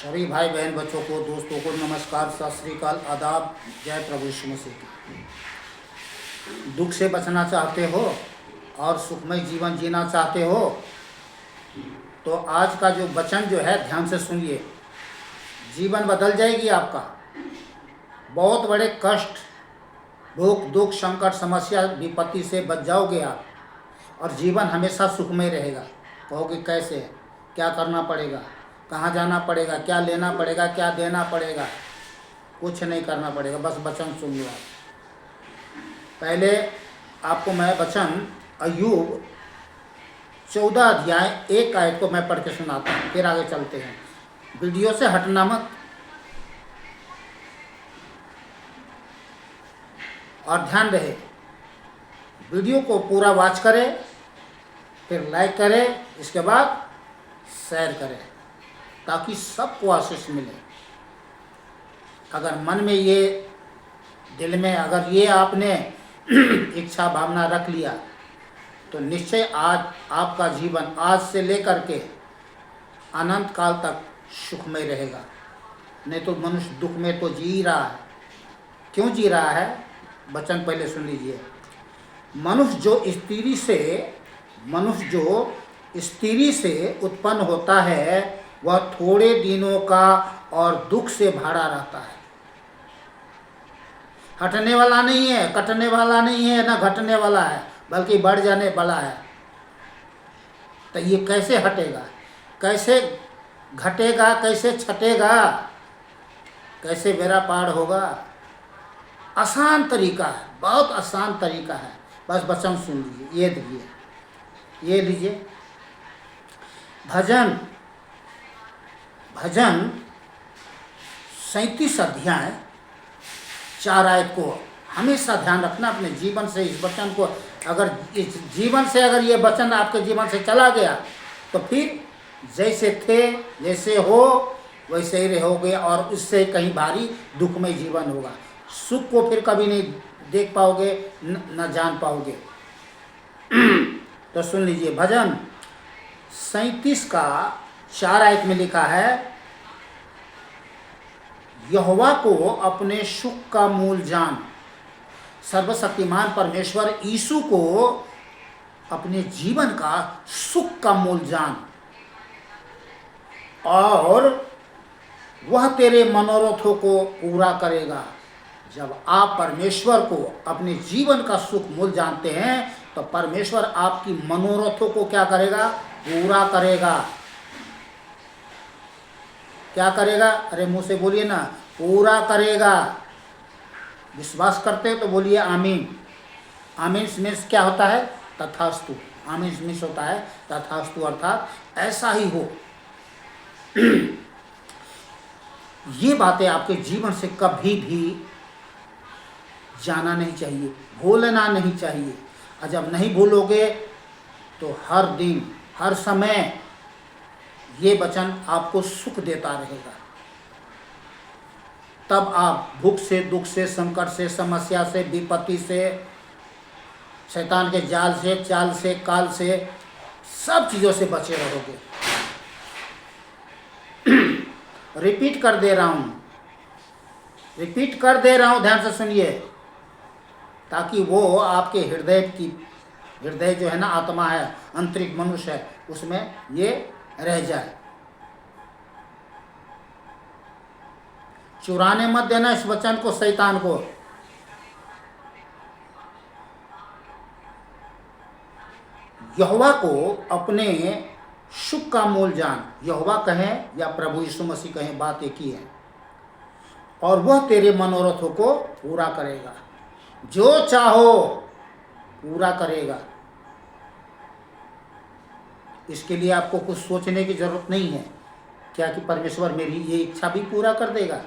सभी भाई बहन बच्चों को दोस्तों को नमस्कार, सत श्री अकाल, आदाब, जय प्रभु यीशु मसीह की। दुख से बचना चाहते हो और सुखमय जीवन जीना चाहते हो तो आज का जो वचन जो है ध्यान से सुनिए। जीवन बदल जाएगी आपका। बहुत बड़े कष्ट, भूख, दुख, संकट, समस्या, विपत्ति से बच जाओगे आप और जीवन हमेशा सुखमय रहेगा। कहोगे कैसे, क्या करना पड़ेगा, कहाँ जाना पड़ेगा, क्या लेना पड़ेगा, क्या देना पड़ेगा? कुछ नहीं करना पड़ेगा, बस वचन सुन लो। पहले आपको मैं वचन अय्यूब 14 अध्याय 1 आयत को मैं पढ़ के सुनाता हूँ, फिर आगे चलते हैं। वीडियो से हटना मत और ध्यान रहे, वीडियो को पूरा वॉच करें, फिर लाइक करें, इसके बाद शेयर करें ताकि सबको आशीष मिले। अगर मन में ये, दिल में अगर ये आपने इच्छा भावना रख लिया तो निश्चय आज आपका जीवन आज से लेकर के अनंत काल तक सुखमय रहेगा। नहीं तो मनुष्य दुख में तो जी रहा है। क्यों जी रहा है? वचन पहले सुन लीजिए। मनुष्य जो स्त्री से उत्पन्न होता है वह थोड़े दिनों का और दुख से भरा रहता है। हटने वाला नहीं है, कटने वाला नहीं है, ना घटने वाला है, बल्कि बढ़ जाने वाला है। तो ये कैसे हटेगा, कैसे घटेगा, कैसे छटेगा, कैसे बेड़ा पार होगा? आसान तरीका है, बहुत आसान तरीका है। बस वचन सुन लीजिए, ये लीजिए। भजन 37 अध्याय 4 आयत को हमेशा ध्यान रखना अपने जीवन से। इस वचन को अगर इस जीवन से अगर ये वचन आपके जीवन से चला गया तो फिर जैसे थे जैसे हो वैसे ही रहोगे और उससे कहीं भारी दुखमय जीवन होगा। सुख को फिर कभी नहीं देख पाओगे, न जान पाओगे। तो सुन लीजिए, भजन 37 का 4 आयत में लिखा है, यहोवा को अपने सुख का मूल जान। सर्वशक्तिमान परमेश्वर यीशु को अपने जीवन का सुख का मूल जान और वह तेरे मनोरथों को पूरा करेगा। जब आप परमेश्वर को अपने जीवन का सुख मूल जानते हैं तो परमेश्वर आपकी मनोरथों को क्या करेगा? पूरा करेगा। क्या करेगा? अरे मुंह से बोलिए ना, पूरा करेगा। विश्वास करते हो तो बोलिए आमीन। आमीन मीन्स क्या होता है? तथास्तु। आमीन मीन्स होता है तथास्तु, अर्थात ऐसा ही हो। ये बातें आपके जीवन से कभी भी जाना नहीं चाहिए, भूलना नहीं चाहिए। और जब नहीं भूलोगे तो हर दिन हर समय ये वचन आपको सुख देता रहेगा। तब आप भूख से, दुख से, संकट से, समस्या से, विपत्ति से, शैतान के जाल से, चाल से, काल से, सब चीज़ों से बचे रहोगे। रिपीट कर दे रहा हूँ, ध्यान से सुनिए, ताकि वो आपके हृदय जो है ना, आत्मा है, आंतरिक मनुष्य है, उसमें ये रह जाए। चुराने मत देना इस वचन को शैतान को। यहोवा को अपने सुख का मूल जान। यहोवा कहें या प्रभु यीशु मसीह कहें, बात एक ही है। और वह तेरे मनोरथों को पूरा करेगा। जो चाहो पूरा करेगा। इसके लिए आपको कुछ सोचने की जरूरत नहीं है क्या कि परमेश्वर मेरी ये इच्छा भी पूरा कर देगा।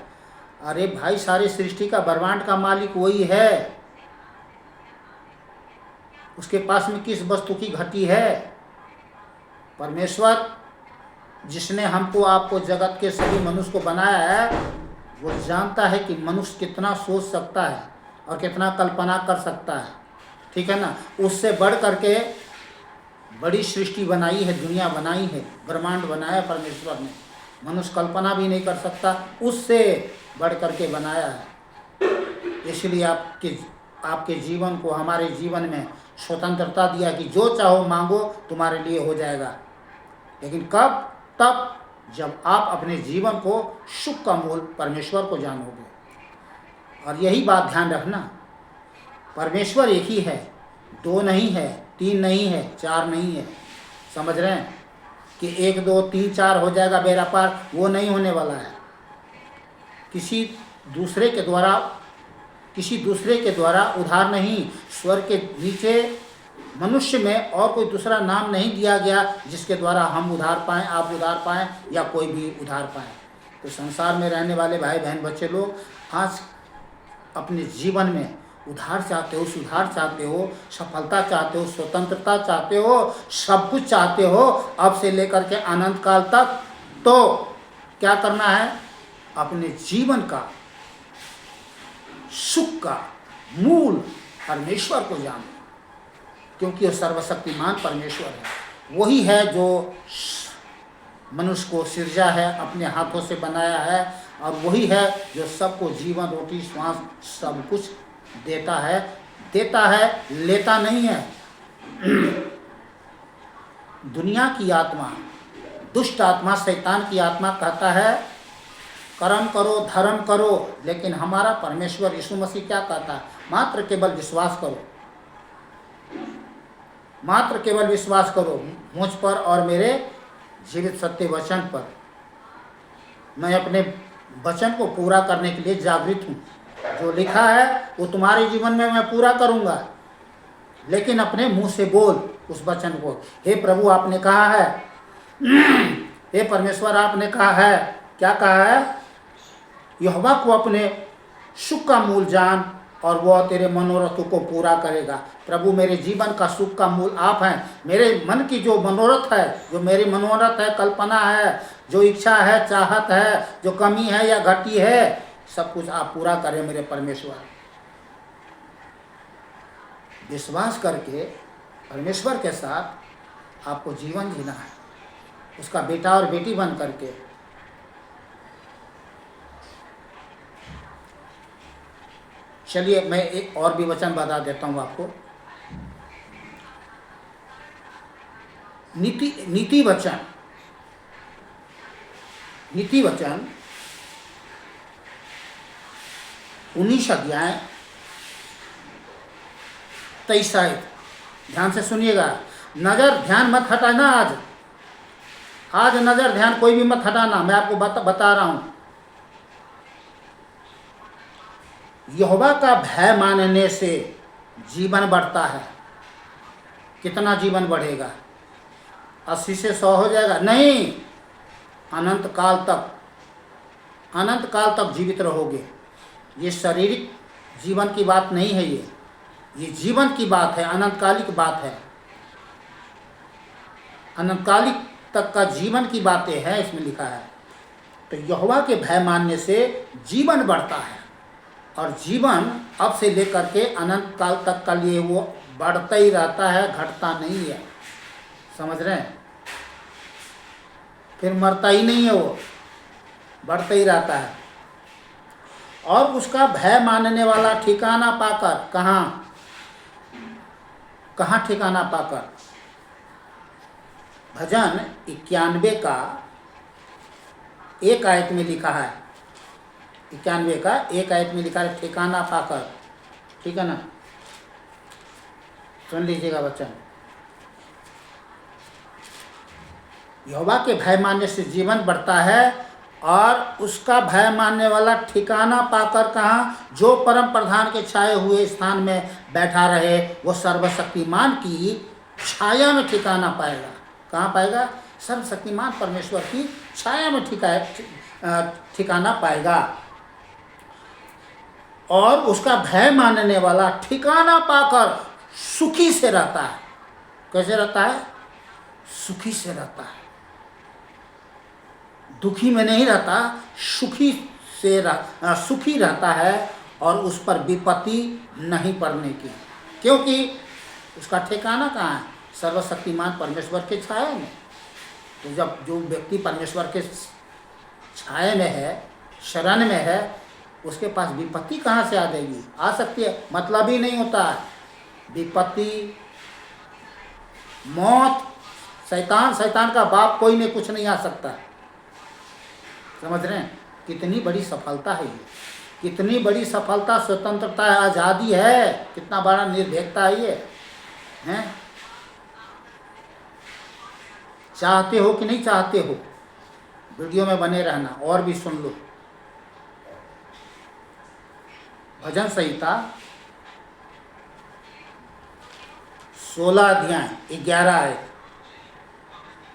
अरे भाई, सारी सृष्टि का, ब्रह्मांड का मालिक वही है। उसके पास में किस वस्तु की घटी है? परमेश्वर जिसने हमको, आपको, जगत के सभी मनुष्य को बनाया है, वो जानता है कि मनुष्य कितना सोच सकता है और कितना कल्पना कर सकता है। ठीक है ना? उससे बढ़ करके बड़ी सृष्टि बनाई है, दुनिया बनाई है, ब्रह्मांड बनाया परमेश्वर ने। मनुष्य कल्पना भी नहीं कर सकता, उससे बढ़ करके बनाया है। इसलिए आपके जीवन को, हमारे जीवन में स्वतंत्रता दिया कि जो चाहो मांगो, तुम्हारे लिए हो जाएगा। लेकिन कब? तब जब आप अपने जीवन को सुख का मूल परमेश्वर को जानोगे। और यही बात ध्यान रखना, परमेश्वर एक ही है, दो नहीं है, तीन नहीं है, चार नहीं है। समझ रहे हैं कि 1 2 3 4 हो जाएगा बेड़ा पार, वो नहीं होने वाला है। किसी दूसरे के द्वारा उधार नहीं, स्वर्ग के नीचे मनुष्य में और कोई दूसरा नाम नहीं दिया गया जिसके द्वारा हम उधार पाएं, आप उधार पाएं या कोई भी उधार पाएं। तो संसार में रहने वाले भाई बहन बच्चे लोग, आज अपने जीवन में उधार चाहते हो, सुधार चाहते हो, सफलता चाहते हो, स्वतंत्रता चाहते हो, सब कुछ चाहते हो अब से लेकर के अनंत काल तक, तो क्या करना है? अपने जीवन का सुख का मूल परमेश्वर को जानो, क्योंकि वह सर्वशक्तिमान परमेश्वर है। वही है जो मनुष्य को सिरजा है, अपने हाथों से बनाया है, और वही है जो सबको जीवन, रोटी, श्वास सब कुछ देता है, लेता नहीं है। दुनिया की आत्मा, दुष्ट आत्मा, शैतान की आत्मा कहता है कर्म करो, धर्म करो, लेकिन हमारा परमेश्वर यीशु मसीह क्या कहता है? मात्र केवल विश्वास करो, मात्र केवल विश्वास करो मुझ पर और मेरे जीवित सत्य वचन पर। मैं अपने वचन को पूरा करने के लिए जागृत हूँ। जो लिखा है वो तुम्हारे जीवन में मैं पूरा करूँगा, लेकिन अपने मुंह से बोल उस वचन को। हे प्रभु आपने कहा है, हे परमेश्वर आपने कहा है, क्या कहा है? यहोवा को अपने सुख का मूल जान और वह तेरे मनोरथों को पूरा करेगा। प्रभु मेरे जीवन का सुख का मूल आप हैं। मेरे मन की जो मनोरथ है, जो मेरी मनोरथ है, कल्पना है, जो इच्छा है, चाहत है, जो कमी है या घटी है, सब कुछ आप पूरा करें मेरे परमेश्वर। विश्वास करके परमेश्वर के साथ आपको जीवन जीना है, उसका बेटा और बेटी बन करके। चलिए मैं एक और भी वचन बता देता हूँ आपको। नीति वचन 19 अध्याय 23 आयत, ध्यान से सुनिएगा। नजर ध्यान मत हटाना, आज नजर ध्यान कोई भी मत हटाना, मैं आपको बता रहा हूं। यहोवा का भय मानने से जीवन बढ़ता है। कितना जीवन बढ़ेगा? 80 से 100 हो जाएगा? नहीं, अनंत काल तक जीवित रहोगे। ये शारीरिक जीवन की बात नहीं है, ये जीवन की बात है, अनंतकालिक बात है। अनंतकालिक तक का जीवन की बातें हैं इसमें लिखा है। तो यहोवा के भय मानने से जीवन बढ़ता है, और जीवन अब से लेकर के अनंत काल तक का लिए वो बढ़ता ही रहता है, घटता नहीं है। समझ रहे हैं? फिर मरता ही नहीं है, वो बढ़ता ही रहता है। और उसका भय मानने वाला ठिकाना पाकर, कहाँ ठिकाना पाकर? भजन 91 का 1 आयत में लिखा है, 91 का 1 आयत में लिखा है ठिकाना पाकर। ठीक है ना? सुन लीजिएगा बच्चन। यहोवा के भय मानने से जीवन बढ़ता है, और उसका भय मानने वाला ठिकाना पाकर कहाँ? जो परम प्रधान के छाए हुए स्थान में बैठा रहे, वो सर्वशक्तिमान की छाया में ठिकाना पाएगा। कहाँ पाएगा? सर्वशक्तिमान परमेश्वर की छाया में ठिकाना पाएगा। और उसका भय मानने वाला ठिकाना पाकर सुखी से रहता है। कैसे रहता है? सुखी से रहता है। दुखी में नहीं रहता, सुखी रहता है, और उस पर विपत्ति नहीं पड़ने की, क्योंकि उसका ठिकाना कहाँ है? सर्वशक्तिमान परमेश्वर के छाया में। तो जब जो व्यक्ति परमेश्वर के छाए में है, शरण में है, उसके पास विपत्ति कहाँ से आ जाएगी? आ सकती है, मतलब ही नहीं होता है। विपत्ति, मौत, शैतान का बाप कोई में कुछ नहीं आ सकता। समझ रहे हैं? कितनी बड़ी सफलता है ये, कितनी बड़ी सफलता, स्वतंत्रता है, आज़ादी है, कितना बड़ा निर्भीकता है ये हैं। चाहते हो कि नहीं चाहते हो? वीडियो में बने रहना और भी सुन लो। भजन संहिता 16 अध्याय 11 है।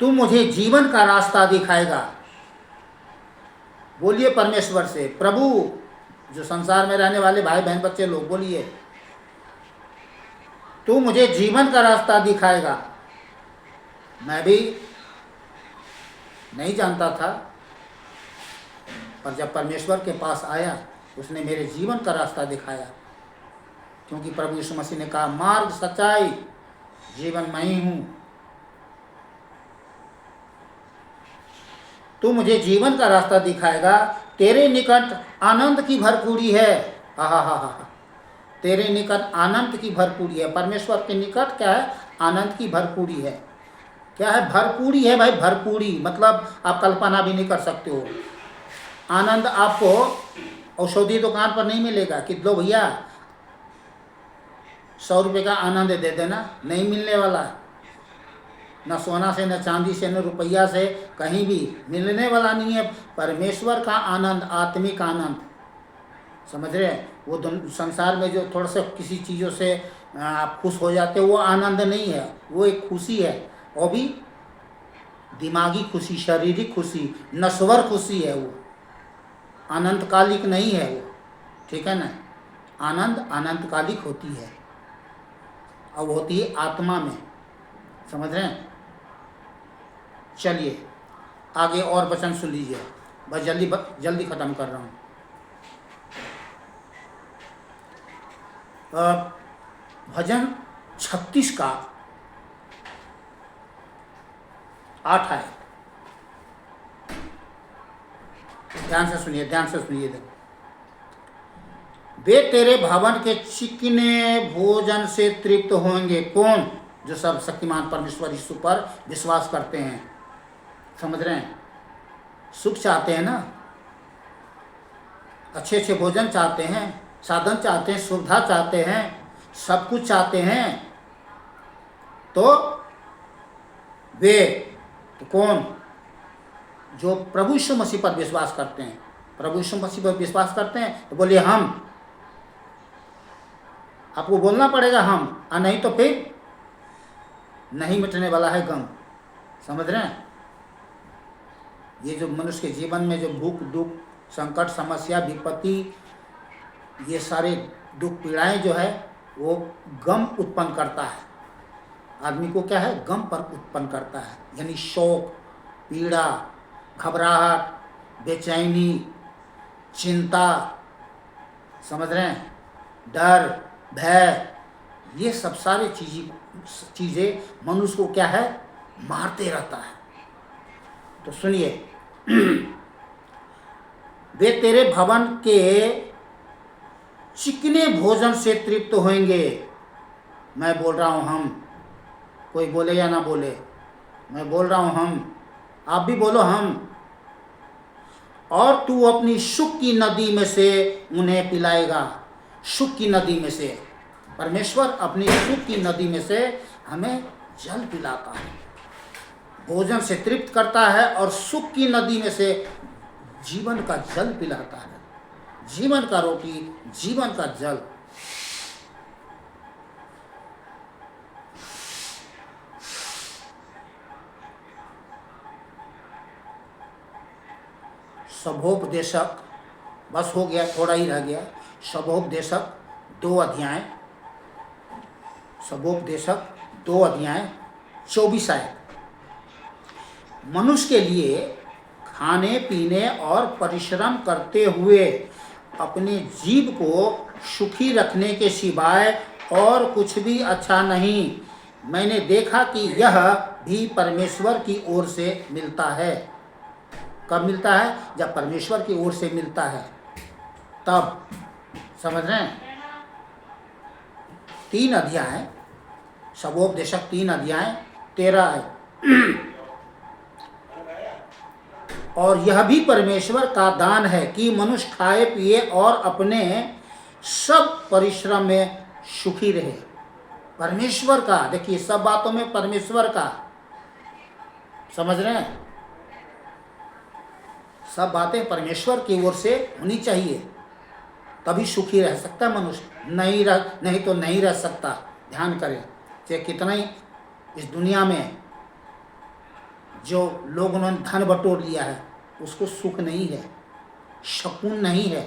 तू मुझे जीवन का रास्ता दिखाएगा। बोलिए परमेश्वर से, प्रभु, जो संसार में रहने वाले भाई बहन बच्चे लोग, बोलिए, तू मुझे जीवन का रास्ता दिखाएगा। मैं भी नहीं जानता था, पर जब परमेश्वर के पास आया, उसने मेरे जीवन का रास्ता दिखाया। क्योंकि प्रभु यीशु मसीह ने कहा, मार्ग, सच्चाई, जीवन मैं ही हूँ। तू मुझे जीवन का रास्ता दिखाएगा, तेरे निकट आनंद की भरपूरी है। हा, तेरे निकट आनंद की भरपूरी है। परमेश्वर के निकट क्या है? आनंद की भरपूरी है। क्या है? भरपूरी है भाई, भरपूरी मतलब आप कल्पना भी नहीं कर सकते हो। आनंद आपको औषधि दुकान पर नहीं मिलेगा कि लो भैया 100 रुपये का आनंद दे देना, नहीं मिलने वाला। न सोना से, न चांदी से, न रुपया से, कहीं भी मिलने वाला नहीं है। परमेश्वर का आनंद, आत्मिक आनंद, समझ रहे हैं? वो संसार में जो थोड़ा सा किसी चीज़ों से आप खुश हो जाते हो, वो आनंद नहीं है, वो एक खुशी है। और भी दिमागी खुशी, शारीरिक खुशी, नश्वर खुशी है वो, अनंतकालिक नहीं है वो। ठीक है ना? आनंद अनंतकालिक होती है, अब होती है आत्मा में। समझ रहे हैं? चलिए आगे और वचन सुन लीजिए, बस जल्दी ख़त्म कर रहा हूँ। भजन 36 का 8 है। ध्यान से सुनिए, ध्यान से सुनिए। वे तेरे भवन के चिकने भोजन से तृप्त होंगे। कौन? जो सब शक्तिमान परमेश्वर यीशु पर विश्वास करते हैं। समझ रहे हैं? सुख चाहते हैं ना, अच्छे अच्छे भोजन चाहते हैं, साधन चाहते हैं, सुविधा चाहते हैं, सब कुछ चाहते हैं। तो वे, तो कौन? जो प्रभु यीशु मसीह पर विश्वास करते हैं। प्रभु यीशु मसीह पर विश्वास करते हैं तो बोलिए हम। आपको बोलना पड़ेगा हम, नहीं तो फिर नहीं मिटने वाला है गम। समझ रहे हैं? ये जो मनुष्य के जीवन में जो भूख, दुख, संकट, समस्या, विपत्ति, ये सारे दुख पीड़ाएं जो है वो गम उत्पन्न करता है। आदमी को क्या है? गम पर उत्पन्न करता है, यानी शोक, पीड़ा, घबराहट, बेचैनी, चिंता। समझ रहे हैं? डर, भय, ये सब सारी चीज़ें मनुष्य को क्या है? मारते रहता है। तो सुनिए, वे तेरे भवन के चिकने भोजन से तृप्त होंगे। मैं बोल रहा हूँ हम, कोई बोले या ना बोले, मैं बोल रहा हूँ हम, आप भी बोलो हम। और तू अपनी सुख की नदी में से उन्हें पिलाएगा। सुख की नदी में से परमेश्वर अपनी सुख की नदी में से हमें जल पिलाता है, भोजन से तृप्त करता है और सुख की नदी में से जीवन का जल पिलाता है। जीवन का रोटी, जीवन का जल। शुभोपदेशक, बस हो गया, थोड़ा ही रह गया। शुभोपदेशक 2 अध्याय, शुभोपदेशक 2 अध्याय 24 आयत। मनुष्य के लिए खाने पीने और परिश्रम करते हुए अपने जीव को सुखी रखने के सिवाय और कुछ भी अच्छा नहीं। मैंने देखा कि यह भी परमेश्वर की ओर से मिलता है। कब मिलता है? जब परमेश्वर की ओर से मिलता है तब। समझ रहे हैं? 3 अध्याय, शवोपदेशक 3 अध्याय 13 है। और यह भी परमेश्वर का दान है कि मनुष्य खाए पिए और अपने सब परिश्रम में सुखी रहे। परमेश्वर का, देखिए सब बातों में परमेश्वर का, समझ रहे हैं? सब बातें परमेश्वर की ओर से होनी चाहिए, तभी सुखी रह सकता है मनुष्य, नहीं तो नहीं रह सकता। ध्यान करें, चाहे कितना ही इस दुनिया में जो लोगों ने धन बटोर लिया है, उसको सुख नहीं है, सुकून नहीं है।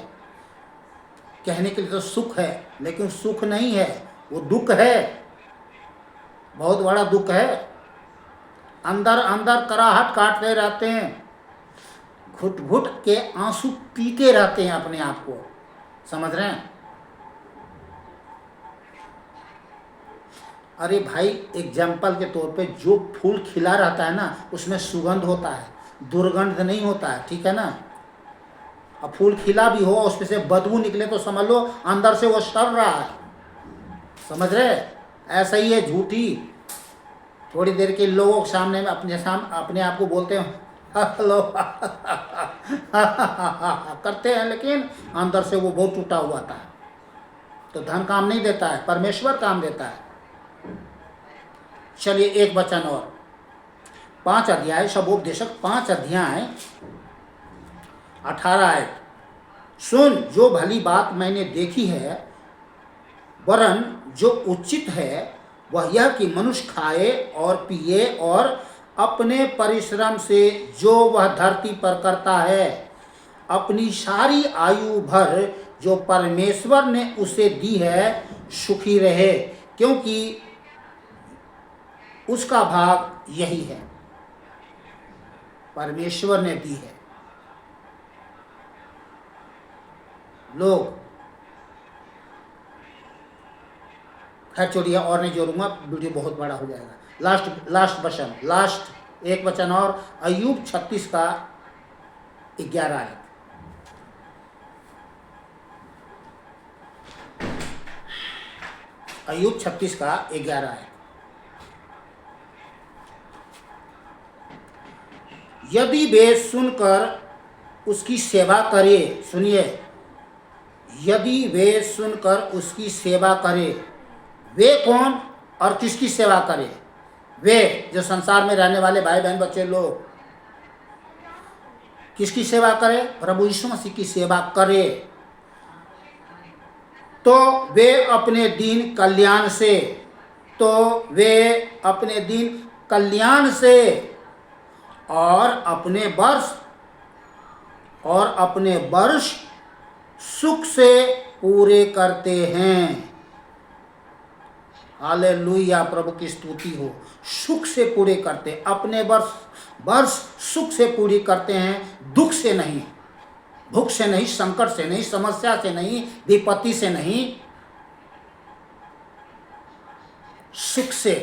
कहने के लिए तो सुख है, लेकिन सुख नहीं है, वो दुख है, बहुत बड़ा दुख है। अंदर अंदर कराहट काटते रहते हैं, घुट घुट के आंसू पीते रहते हैं अपने आप को। समझ रहे हैं? अरे भाई, एग्जाम्पल के तौर पे जो फूल खिला रहता है ना, उसमें सुगंध होता है, दुर्गंध नहीं होता है, ठीक है ना? अब फूल खिला भी हो, उसमें से बदबू निकले तो समझ लो अंदर से वो सड़ रहा है। समझ रहे? ऐसा ही है झूठी। थोड़ी देर के लोगों के सामने में अपने आप को बोलते हैं हेलो करते हैं, लेकिन अंदर से वो बहुत टूटा हुआ था। तो धन काम नहीं देता है, परमेश्वर काम देता है। चलिए एक वचन और, 5 अध्याय, शवोपदेशक 5 अध्याय 18 आयत। सुन, जो भली बात मैंने देखी है, वरन जो उचित है, वह यह कि मनुष्य खाए और पिए और अपने परिश्रम से जो वह धरती पर करता है, अपनी सारी आयु भर जो परमेश्वर ने उसे दी है, सुखी रहे, क्योंकि उसका भाग यही है, परमेश्वर ने दी है। लोग, खैर छोड़िए, और नहीं जोड़ूंगा, वीडियो बहुत बड़ा हो जाएगा। लास्ट एक वचन और, अय्यूब 36 का 11 आयत। अय्यूब 36 का 11 आयत। यदि वे सुनकर उसकी सेवा करे, सुनिए, यदि वे सुनकर उसकी सेवा करे, वे कौन और किसकी सेवा करे? वे जो संसार में रहने वाले भाई बहन बच्चे लोग, किसकी सेवा करे? प्रभु यीशु मसीह की सेवा करे, तो वे अपने दिन कल्याण से, तो वे अपने दिन कल्याण से और अपने वर्ष सुख से पूरे करते हैं। हालेलुया, प्रभु की स्तुति हो। सुख से पूरे करते, अपने वर्ष सुख से पूरी करते हैं, दुख से नहीं, भूख से नहीं, संकट से नहीं, समस्या से नहीं, विपत्ति से नहीं, सुख से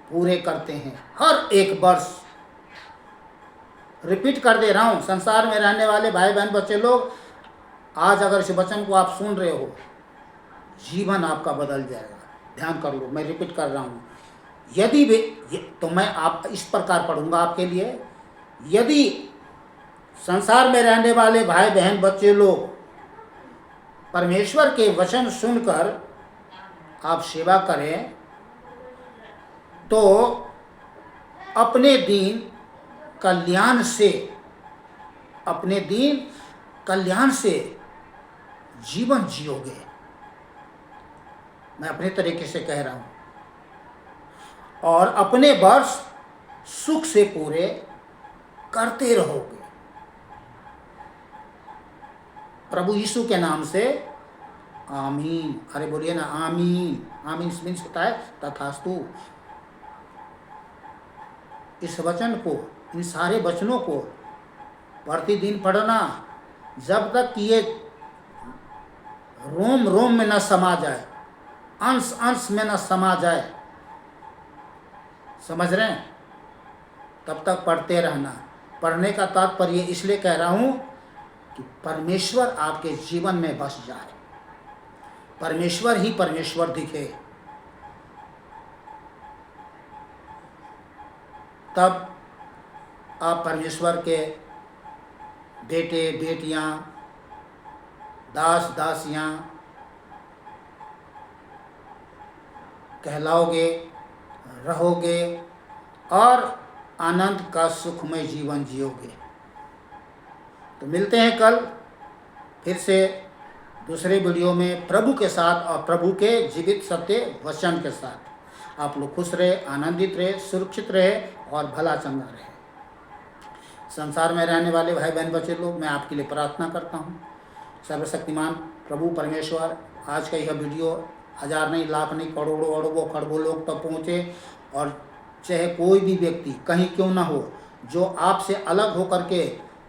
पूरे करते हैं हर एक वर्ष। रिपीट कर दे रहा हूं, संसार में रहने वाले भाई बहन बच्चे लोग, आज अगर इस वचन को आप सुन रहे हो, जीवन आपका बदल जाएगा। ध्यान कर लो, मैं रिपीट कर रहा हूं। यदि वे, तो मैं आप इस प्रकार पढ़ूंगा आपके लिए, यदि संसार में रहने वाले भाई बहन बच्चे लोग परमेश्वर के वचन सुनकर आप सेवा करें, तो अपने दिन कल्याण से, अपने दिन कल्याण से जीवन जियोगे। मैं अपने तरीके से कह रहा हूं, और अपने वर्ष सुख से पूरे करते रहोगे। प्रभु यीशु के नाम से आमीन। अरे बोलिए ना आमीन। आमीन मीन्स होता है तथास्तु। इस वचन को, इन सारे वचनों को प्रतिदिन पढ़ना, जब तक कि ये रोम रोम में न समा जाए, अंश अंश में न समा जाए, समझ रहे हैं? तब तक पढ़ते रहना। पढ़ने का तात्पर्य इसलिए कह रहा हूँ कि परमेश्वर आपके जीवन में बस जाए, परमेश्वर ही परमेश्वर दिखे, तब आप परमेश्वर के बेटे बेटियां, दास दासियां कहलाओगे, रहोगे और आनंद का सुखमय जीवन जियोगे। तो मिलते हैं कल फिर से दूसरे वीडियो में प्रभु के साथ और प्रभु के जीवित सत्य वचन के साथ। आप लोग खुश रहे, आनंदित रहे, सुरक्षित रहे और भला चंगा रहे। संसार में रहने वाले भाई बहन बच्चे लोग, मैं आपके लिए प्रार्थना करता हूँ। सर्वशक्तिमान प्रभु परमेश्वर आज का यह वीडियो हजार नहीं, लाख नहीं, करोड़ों अरबों खरबों लोग तक पहुँचे, और चाहे कोई भी व्यक्ति कहीं क्यों ना हो जो आपसे अलग होकर के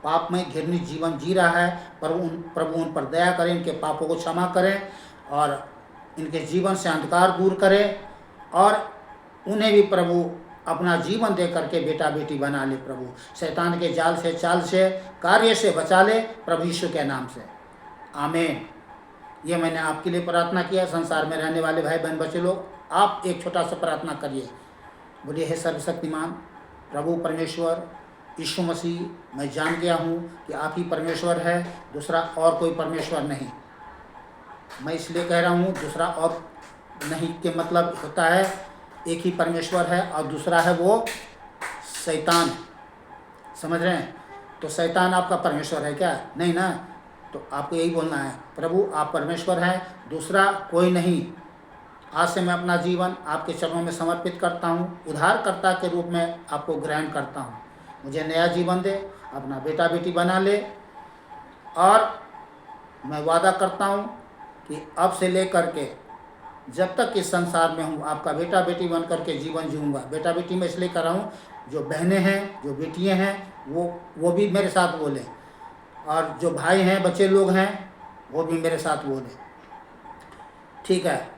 पाप में घृणित जीवन जी रहा है, प्रभु उन पर दया करें, इनके पापों को क्षमा करें और इनके जीवन से अंधकार दूर करें, और उन्हें भी प्रभु अपना जीवन दे करके बेटा बेटी बना ले। प्रभु शैतान के जाल से, चाल से, कार्य से बचा ले प्रभु यीशु के नाम से, आमीन। ये मैंने आपके लिए प्रार्थना किया। संसार में रहने वाले भाई बहन बच्चे लोग, आप एक छोटा सा प्रार्थना करिए, बोलिए हे सर्वशक्तिमान प्रभु परमेश्वर यीशु मसीह, मैं जान गया हूँ कि आप ही परमेश्वर है, दूसरा और कोई परमेश्वर नहीं। मैं इसलिए कह रहा हूँ दूसरा और नहीं के मतलब होता है एक ही परमेश्वर है और दूसरा है वो शैतान, समझ रहे हैं? तो शैतान आपका परमेश्वर है क्या? नहीं ना। तो आपको यही बोलना है, प्रभु आप परमेश्वर हैं, दूसरा कोई नहीं। आज से मैं अपना जीवन आपके चरणों में समर्पित करता हूँ, उद्धारकर्ता के रूप में आपको ग्रहण करता हूँ। मुझे नया जीवन दे, अपना बेटा बेटी बना ले, और मैं वादा करता हूँ कि अब से लेकर के जब तक इस संसार में हूँ आपका बेटा बेटी बन करके जीवन जीऊँगा। बेटा बेटी मैं इसलिए कर रहा हूँ, जो बहनें हैं, जो बेटियाँ हैं, वो भी मेरे साथ बोलें, और जो भाई हैं, बच्चे लोग हैं, वो भी मेरे साथ बोलें, ठीक है?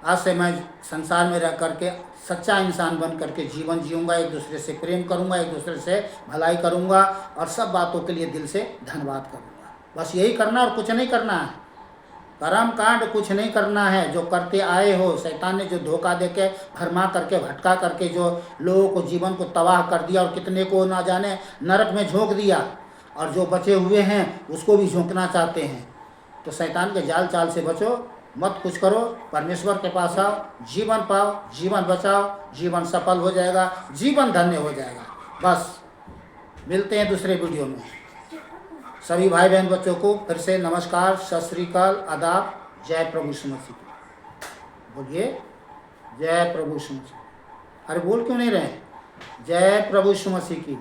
आज से मैं संसार में रह करके सच्चा इंसान बन करके जीवन जीऊँगा, एक दूसरे से प्रेम करूँगा, एक दूसरे से भलाई करूँगा, और सब बातों के लिए दिल से धन्यवाद करूँगा। बस यही करना और कुछ नहीं करना है। कर्म कांड कुछ नहीं करना है जो करते आए हो। शैतान ने जो धोखा देके, भरमा करके, भटका करके जो लोगों को, जीवन को तबाह कर दिया, और कितने को ना जाने नरक में झोंक दिया, और जो बचे हुए हैं उसको भी झोंकना चाहते हैं। तो शैतान के जाल चाल से बचो, मत कुछ करो, परमेश्वर के पास आओ, जीवन पाओ, जीवन बचाओ, जीवन सफल हो जाएगा, जीवन धन्य हो जाएगा। बस मिलते हैं दूसरे वीडियो में। सभी भाई बहन बच्चों को फिर से नमस्कार, सत श्री अकाल, आदाब, जय प्रभु यीशु मसीह की। बोलिए जय प्रभु यीशु मसीह। अरे बोल क्यों नहीं रहे? जय प्रभु यीशु मसीह की।